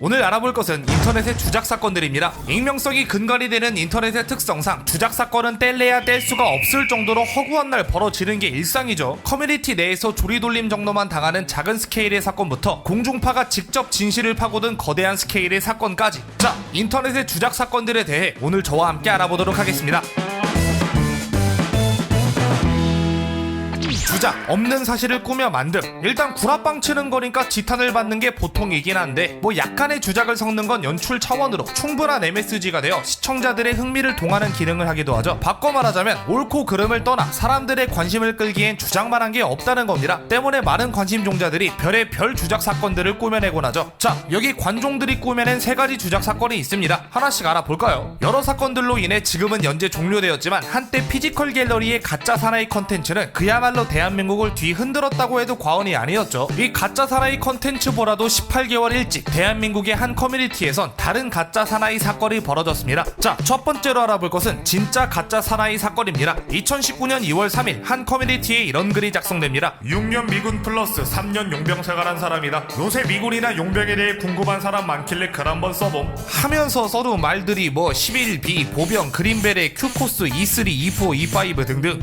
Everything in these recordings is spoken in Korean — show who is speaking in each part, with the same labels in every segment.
Speaker 1: 오늘 알아볼 것은 인터넷의 주작 사건들입니다. 익명성이 근간이 되는 인터넷의 특성상 주작 사건은 뗄래야 뗄 수가 없을 정도로 허구한 날 벌어지는 게 일상이죠. 커뮤니티 내에서 조리돌림 정도만 당하는 작은 스케일의 사건부터 공중파가 직접 진실을 파고든 거대한 스케일의 사건까지. 자, 인터넷의 주작 사건들에 대해 오늘 저와 함께 알아보도록 하겠습니다. 주작, 없는 사실을 꾸며 만듦. 일단 구라빵 치는 거니까 지탄을 받는 게 보통이긴 한데 뭐 약간의 주작을 섞는 건 연출 차원으로 충분한 MSG가 되어 시청자들의 흥미를 동하는 기능을 하기도 하죠. 바꿔 말하자면 옳고 그름을 떠나 사람들의 관심을 끌기엔 주작만한 게 없다는 겁니다. 때문에 많은 관심종자들이 별의 별 주작 사건들을 꾸며내곤 하죠. 자, 여기 관종들이 꾸며낸 세 가지 주작 사건이 있습니다. 하나씩 알아볼까요? 여러 사건들로 인해 지금은 연재 종료되었지만 한때 피지컬 갤러리의 가짜 사나이 컨텐츠는 그야말로 대한민국을 뒤흔들었다고 해도 과언이 아니었죠. 이 가짜 사나이 컨텐츠보다도 18개월 일찍 대한민국의 한 커뮤니티에선 다른 가짜 사나이 사건이 벌어졌습니다. 자, 첫 번째로 알아볼 것은 진짜 가짜 사나이 사건입니다. 2019년 2월 3일 한 커뮤니티에 이런 글이 작성됩니다. 6년 미군 플러스 3년 용병 생활한 사람이다. 요새 미군이나 용병에 대해 궁금한 사람 많길래 글 한번 써봄 하면서 써둔 말들이 뭐 11B, 보병, 그린벨의 Q코스, E3, E4, E5 등등.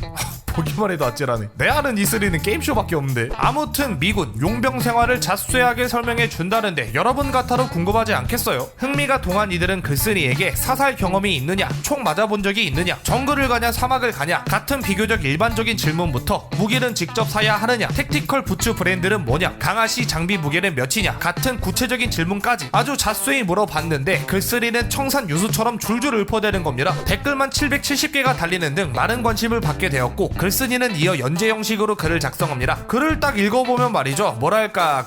Speaker 1: 보기만 해도 아찔하네. 내 아는 E3는 게임쇼밖에 없는데. 아무튼 미군 용병 생활을 자세하게 설명해 준다는데 여러분 같아도 궁금하지 않겠어요? 흥미가 동한 이들은 글쓴이에게 사살 경험이 있느냐, 총 맞아본 적이 있느냐, 정글을 가냐 사막을 가냐 같은 비교적 일반적인 질문부터 무기는 직접 사야 하느냐, 택티컬 부츠 브랜드는 뭐냐, 강아시 장비 무게는 몇이냐 같은 구체적인 질문까지 아주 자세히 물어봤는데 글쓴이는 청산 유수처럼 줄줄 읊어대는 겁니다. 댓글만 770개가 달리는 등 많은 관심을 받게 되었고 글쓴이는 이어 연재 형식으로 글을 작성합니다. 글을 딱 읽어보면 말이죠, 뭐랄까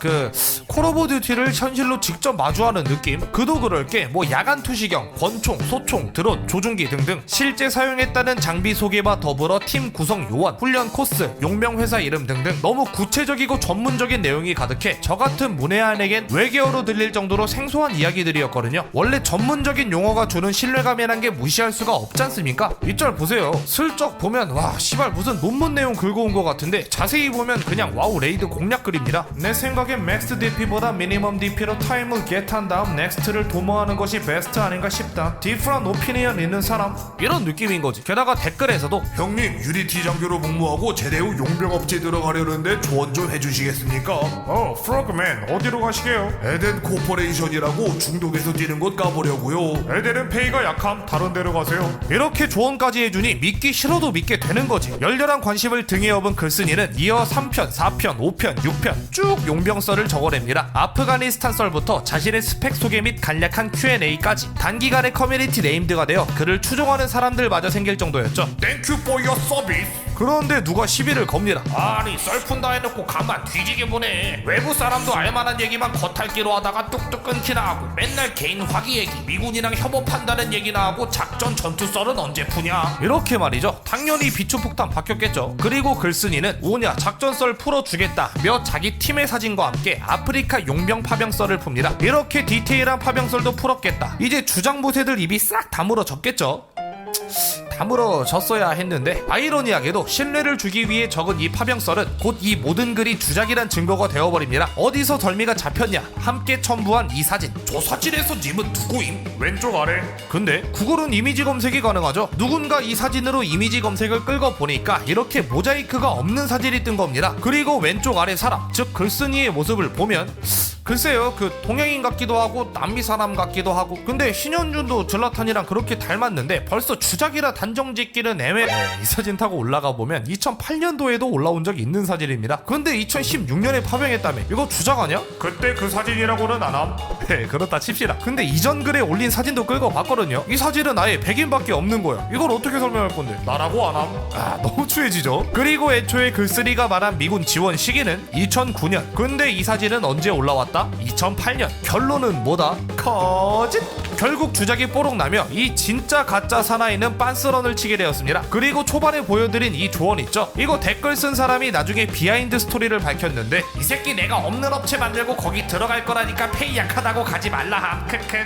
Speaker 1: 콜 오브 듀티를 현실로 직접 마주하는 느낌? 그도 그럴 게 뭐 야간 투시경, 권총, 소총, 드론, 조준기 등등 실제 사용했다는 장비 소개와 더불어 팀 구성 요원, 훈련 코스, 용병 회사 이름 등등 너무 구체적이고 전문적인 내용이 가득해 저 같은 문외한에겐 외계어로 들릴 정도로 생소한 이야기들이었거든요. 원래 전문적인 용어가 주는 신뢰감이란 게 무시할 수가 없지 않습니까? 이 절 보세요. 슬쩍 보면 와 씨발 무슨 논문 내용 긁어온 것 같은데 자세히 보면 그냥 와우 레이드 공략 글입니다. 내 생각엔 맥스 DP보다 미니멈 DP로 타임을 겟한 다음 넥스트를 도모하는 것이 베스트 아닌가 싶다. 디프런 오피니언 있는 사람? 이런 느낌인 거지. 게다가 댓글에서도
Speaker 2: 형님 유니티 장교로 복무하고 제대 후 용병업체 들어가려는데 조언 좀 해주시겠습니까?
Speaker 1: 프로그맨 어디로 가시게요?
Speaker 2: 에덴 코퍼레이션이라고 중독에서 뛰는 곳 가보려고요.
Speaker 1: 에덴은 페이가 약함 다른 데로 가세요. 이렇게 조언까지 해주니 믿기 싫어도 믿게 되는 거지. 열렬한 관심을 등에 업은 글쓴이는 이어 3편, 4편, 5편, 6편 쭉 용병설을 적어냅니다. 아프가니스탄 썰부터 자신의 스펙 소개 및 간략한 Q&A까지 단기간에 커뮤니티 네임드가 되어 그를 추종하는 사람들마저 생길 정도였죠.
Speaker 2: Thank you for your service.
Speaker 1: 그런데 누가 시비를 겁니다. 아니 썰푼다 해놓고 가만 뒤지게 보네. 외부 사람도 알만한 얘기만 겉핥기로 하다가 뚝뚝 끊기나 하고 맨날 개인 화기 얘기, 미군이랑 협업한다는 얘기나 하고 작전 전투 썰은 언제 푸냐. 이렇게 말이죠. 당연히 비추폭탄 박혔겠죠. 그리고 글쓴이는 오냐 작전 썰 풀어주겠다며 자기 팀의 사진과 함께 아프리카 용병 파병 썰을 풉니다. 이렇게 디테일한 파병 썰도 풀었겠다. 이제 주장부세들 입이 싹 다물어졌겠죠. 다물어졌어야 했는데 아이러니하게도 신뢰를 주기 위해 적은 이 파병설은 곧 이 모든 글이 주작이란 증거가 되어버립니다. 어디서 덜미가 잡혔냐 함께 첨부한 이 사진. 저 사진에서 님은 누구임? 왼쪽 아래. 근데 구글은 이미지 검색이 가능하죠. 누군가 이 사진으로 이미지 검색을 끌고 보니까 이렇게 모자이크가 없는 사진이 뜬 겁니다. 그리고 왼쪽 아래 사람, 즉 글쓴이의 모습을 보면 글쎄요, 동양인 같기도 하고 남미 사람 같기도 하고. 근데 신현준도 질라탄이랑 그렇게 닮았는데 벌써 주작이라 단정짓기는 애매. 이 사진 타고 올라가 보면 2008년도에도 올라온 적이 있는 사진입니다. 근데 2016년에 파병했다며. 이거 주작 아니야? 그때 그 사진이라고는 안 함. 네, 그렇다 칩시다. 근데 이전 글에 올린 사진도 끌고 봤거든요. 이 사진은 아예 백인밖에 없는 거야. 이걸 어떻게 설명할 건데? 나라고 안 함? 너무 추해지죠. 그리고 애초에 글쓰리가 말한 미군 지원 시기는 2009년. 근데 이 사진은 언제 올라왔다? 2008년. 결론은 뭐다? 거짓! 결국 주작이 뽀록 나며 이 진짜 가짜 사나이는 빤스런을 치게 되었습니다. 그리고 초반에 보여드린 이 조언 있죠? 이거 댓글 쓴 사람이 나중에 비하인드 스토리를 밝혔는데 이 새끼 내가 없는 업체 만들고 거기 들어갈 거라니까 페이 약하다고 가지 말라 함. 크크.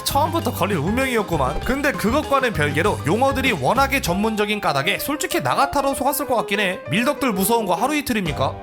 Speaker 1: 처음부터 걸릴 운명이었구만. 근데 그것과는 별개로 용어들이 워낙에 전문적인 까닭에 솔직히 나 같아도 속았을 것 같긴 해. 밀덕들 무서운 거 하루 이틀입니까?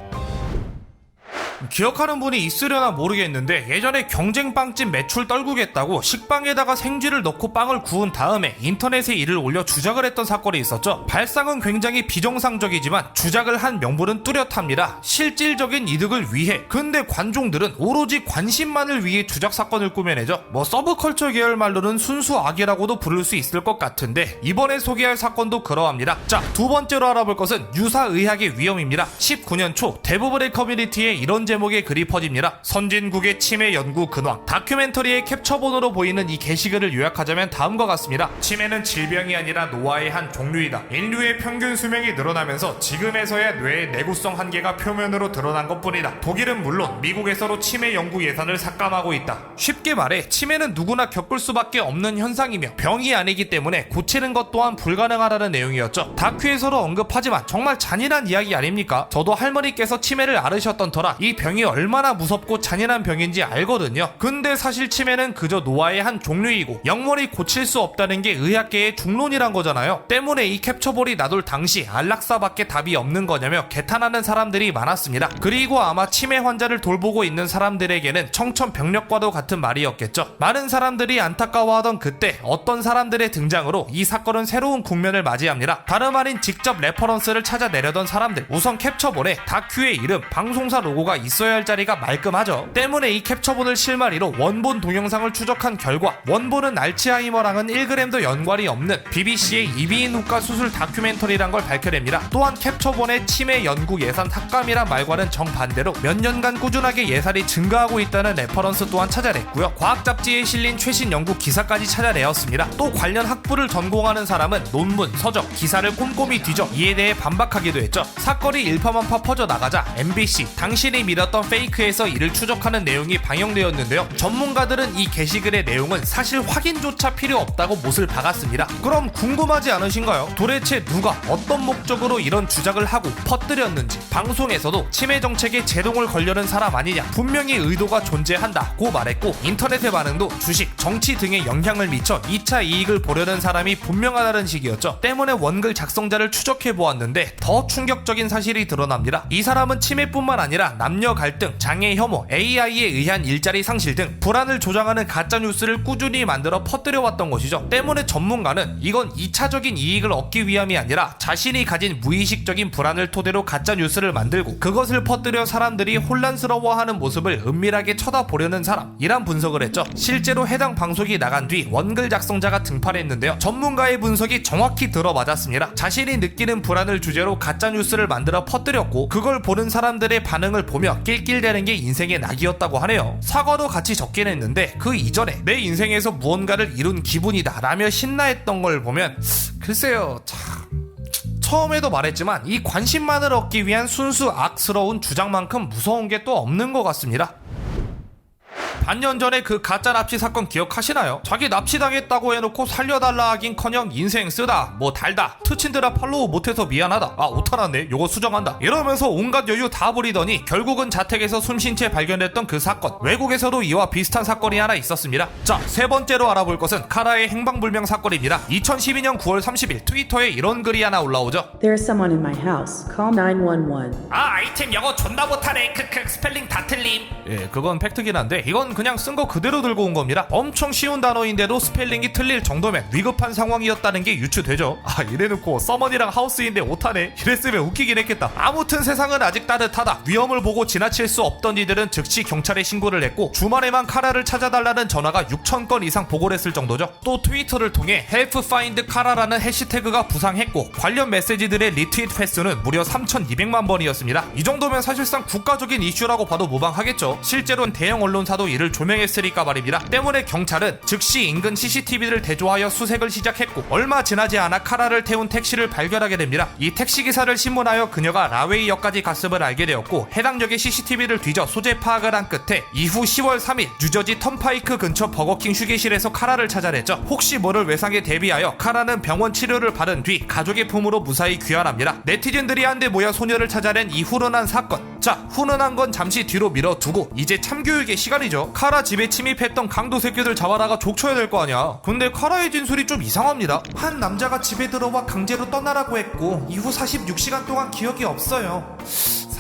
Speaker 1: 기억하는 분이 있으려나 모르겠는데 예전에 경쟁빵집 매출 떨구겠다고 식빵에다가 생쥐를 넣고 빵을 구운 다음에 인터넷에 이를 올려 주작을 했던 사건이 있었죠. 발상은 굉장히 비정상적이지만 주작을 한 명분은 뚜렷합니다. 실질적인 이득을 위해. 근데 관종들은 오로지 관심만을 위해 주작 사건을 꾸며내죠. 뭐 서브컬처 계열 말로는 순수 악이라고도 부를 수 있을 것 같은데 이번에 소개할 사건도 그러합니다. 자, 두 번째로 알아볼 것은 유사의학의 위험입니다. 19년 초 대부분의 커뮤니티에 이런 제목의 글이 퍼집니다. 선진국의 치매 연구 근황. 다큐멘터리의 캡처본으로 보이는 이 게시글을 요약하자면 다음과 같습니다. 치매는 질병이 아니라 노화의 한 종류이다. 인류의 평균 수명이 늘어나면서 지금에서야 뇌의 내구성 한계가 표면으로 드러난 것뿐이다. 독일은 물론 미국에서도 치매 연구 예산을 삭감하고 있다. 쉽게 말해 치매는 누구나 겪을 수밖에 없는 현상이며 병이 아니기 때문에 고치는 것 또한 불가능하다는 내용이었죠. 다큐에서도 언급하지만 정말 잔인한 이야기 아닙니까? 저도 할머니께서 치매를 앓으셨던 터라 이 병이 얼마나 무섭고 잔인한 병인지 알거든요. 근데 사실 치매는 그저 노화의 한 종류이고 영원히 고칠 수 없다는 게 의학계의 중론이란 거잖아요. 때문에 이 캡처볼이 나돌 당시 안락사밖에 답이 없는 거냐며 개탄하는 사람들이 많았습니다. 그리고 아마 치매 환자를 돌보고 있는 사람들에게는 청천벽력과도 같은 말이었겠죠. 많은 사람들이 안타까워하던 그때 어떤 사람들의 등장으로 이 사건은 새로운 국면을 맞이합니다. 다름 아닌 직접 레퍼런스를 찾아내려던 사람들. 우선 캡처본에 다큐의 이름, 방송사 로고가 있어야 할 자리가 말끔하죠. 때문에 이 캡처본을 실마리로 원본 동영상을 추적한 결과 원본은 알츠하이머랑은 1g도 연관이 없는 BBC의 이비인후과 수술 다큐멘터리란 걸 밝혀냅니다. 또한 캡처본의 치매 연구 예산 삭감이란 말과는 정반대로 몇 년간 꾸준하게 예산이 증가하고 있다는 레퍼런스 또한 찾아냈고요. 과학 잡지에 실린 최신 연구 기사까지 찾아내었습니다. 또 관련 학부를 전공하는 사람은 논문, 서적, 기사를 꼼꼼히 뒤져 이에 대해 반박하기도 했죠. 사건이 일파만파 퍼져나가자 MBC, 당신이 믿었던 페이크에서 이를 추적하는 내용이 방영되었는데요. 전문가들은 이 게시글의 내용은 사실 확인조차 필요 없다고 못을 박았습니다. 그럼 궁금하지 않으신가요? 도대체 누가 어떤 목적으로 이런 주작을 하고 퍼뜨렸는지. 방송에서도 치매 정책에 제동을 걸려는 사람 아니냐, 분명히 의도가 존재한다고 말했고 인터넷의 반응도 주식, 정치 등에 영향을 미쳐 2차 이익을 보려는 사람이 분명하다는 식이었죠. 때문에 원글 작성자를 추적해보았는데 더 충격적인 사실이 드러납니다. 이 사람은 치매뿐만 아니라 남녀 갈등, 장애 혐오, AI에 의한 일자리 상실 등 불안을 조장하는 가짜뉴스를 꾸준히 만들어 퍼뜨려왔던 것이죠. 때문에 전문가는 이건 2차적인 이익을 얻기 위함이 아니라 자신이 가진 무의식적인 불안을 토대로 가짜뉴스를 만들고 그것을 퍼뜨려 사람들이 혼란스러워하는 모습을 은밀하게 쳐다보려는 사람이란 분석을 했죠. 실제로 해당 방송이 나간 뒤 원글 작성자가 등판했는데요. 전문가의 분석이 정확히 들어맞았습니다. 자신이 느끼는 불안을 주제로 가짜뉴스를 만들어 퍼뜨렸고 그걸 보는 사람들의 반응을 보며 낄낄대는 게 인생의 낙이었다고 하네요. 사과도 같이 적긴 했는데 그 이전에 내 인생에서 무언가를 이룬 기분이다 라며 신나했던 걸 보면 글쎄요, 처음에도 말했지만 이 관심만을 얻기 위한 순수 악스러운 주장만큼 무서운 게 또 없는 것 같습니다. 반년 전에 그 가짜 납치 사건 기억하시나요? 자기 납치당했다고 해놓고 살려달라 하긴커녕 인생 쓰다, 뭐 달다, 트친드라 팔로우 못해서 미안하다, 아 오타났네, 요거 수정한다 이러면서 온갖 여유 다 부리더니 결국은 자택에서 숨쉰 채 발견됐던 그 사건. 외국에서도 이와 비슷한 사건이 하나 있었습니다. 자, 세 번째로 알아볼 것은 카라의 행방불명 사건입니다. 2012년 9월 30일 트위터에 이런 글이 하나 올라오죠.
Speaker 3: There's someone in my house. Call 911.
Speaker 1: 아이템 영어 존나 못하네, 크크, 스펠링 다 틀림. 예, 그건 팩트긴 한데 이건 그냥 쓴 거 그대로 들고 온 겁니다. 엄청 쉬운 단어인데도 스펠링이 틀릴 정도면 위급한 상황이었다는 게 유추되죠. 아, 이래놓고 서머니랑 하우스인데 오타네 이랬으면 웃기긴 했겠다. 아무튼 세상은 아직 따뜻하다. 위험을 보고 지나칠 수 없던 이들은 즉시 경찰에 신고를 했고 주말에만 카라를 찾아달라는 전화가 6,000건 이상 보고를 했을 정도죠. 또 트위터를 통해 Help Find 카라라는 해시태그가 부상했고 관련 메시지들의 리트윗 횟수는 무려 3,200만 번이었습니다. 이 정도면 사실상 국가적인 이슈라고 봐도 무방하겠죠. 실제로는 대형 언론사도 이를 조명했으니까 말입니다. 때문에 경찰은 즉시 인근 CCTV를 대조하여 수색을 시작했고 얼마 지나지 않아 카라를 태운 택시를 발견하게 됩니다. 이 택시기사를 신문하여 그녀가 라웨이역까지 갔음을 알게 되었고 해당 역의 CCTV를 뒤져 소재 파악을 한 끝에 이후 10월 3일 뉴저지 턴파이크 근처 버거킹 휴게실에서 카라를 찾아냈죠. 혹시 모를 외상에 대비하여 카라는 병원 치료를 받은 뒤 가족의 품으로 무사히 귀환합니다. 네티즌들이 한데 모여 소녀를 찾아낸 이 훈훈한 사건. 자, 훈훈한 건 잠시 뒤로 밀어두고 이제 참교육의 시간이죠. 카라 집에 침입했던 강도 새끼들 잡아다가 족쳐야 될 거 아니야. 근데 카라의 진술이 좀 이상합니다. 한 남자가 집에 들어와 강제로 떠나라고 했고 이후 46시간 동안 기억이 없어요.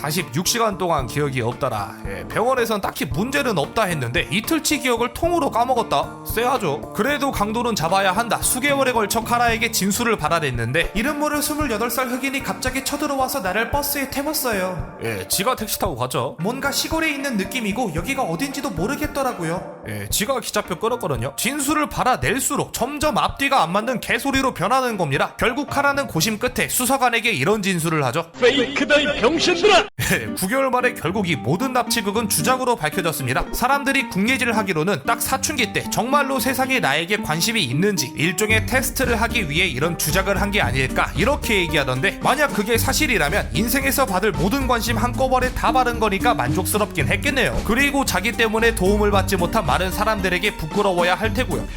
Speaker 1: 46시간 동안 기억이 없더라. 병원에선 딱히 문제는 없다 했는데 이틀치 기억을 통으로 까먹었다. 쎄하죠. 그래도 강도는 잡아야 한다. 수개월에 걸쳐 카라에게 진술을 받아냈는데 이름 모를 28살 흑인이 갑자기 쳐들어와서 나를 버스에 태웠어요. 지가 택시 타고 갔죠. 뭔가 시골에 있는 느낌이고 여기가 어딘지도 모르겠더라고요. 지가 기차표 끌었거든요. 진술을 받아낼수록 점점 앞뒤가 안 맞는 개소리로 변하는 겁니다. 결국 카라는 고심 끝에 수사관에게 이런 진술을 하죠.
Speaker 4: 페이크다 이 병신들아!
Speaker 1: 9개월 만에 결국 이 모든 납치극은 주작으로 밝혀졌습니다. 사람들이 궁예질 하기로는 딱 사춘기 때 정말로 세상에 나에게 관심이 있는지 일종의 테스트를 하기 위해 이런 주작을 한 게 아닐까 이렇게 얘기하던데, 만약 그게 사실이라면 인생에서 받을 모든 관심 한꺼번에 다 받은 거니까 만족스럽긴 했겠네요. 그리고 자기 때문에 도움을 받지 못한 많은 사람들에게 부끄러워야 할 테고요.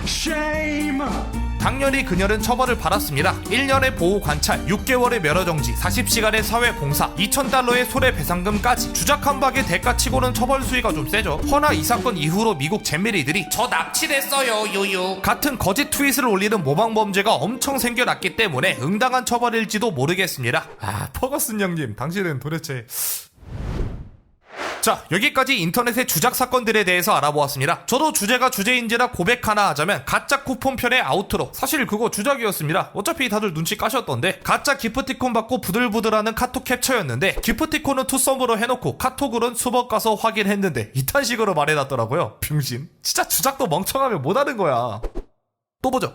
Speaker 1: 당연히 그녀는 처벌을 받았습니다. 1년의 보호 관찰, 6개월의 면허정지, 40시간의 사회봉사, 2,000달러의 손해배상금까지. 주작한 박의 대가치고는 처벌 수위가 좀 세죠. 허나 이 사건 이후로 미국 잼미리들이 저 납치됐어요 유유 같은 거짓 트윗을 올리는 모방범죄가 엄청 생겨났기 때문에 응당한 처벌일지도 모르겠습니다. 퍼거슨 형님, 당신은 도대체... 자, 여기까지 인터넷의 주작 사건들에 대해서 알아보았습니다. 저도 주제가 주제인지라 고백 하나 하자면 가짜 쿠폰 편의 아우트로, 사실 그거 주작이었습니다. 어차피 다들 눈치 까셨던데, 가짜 기프티콘 받고 부들부들하는 카톡 캡처였는데 기프티콘은 투썸으로 해놓고 카톡으로는 수법 가서 확인했는데 이딴 식으로 말해놨더라고요. 병신. 진짜 주작도 멍청하면 못하는 거야. 또 보죠.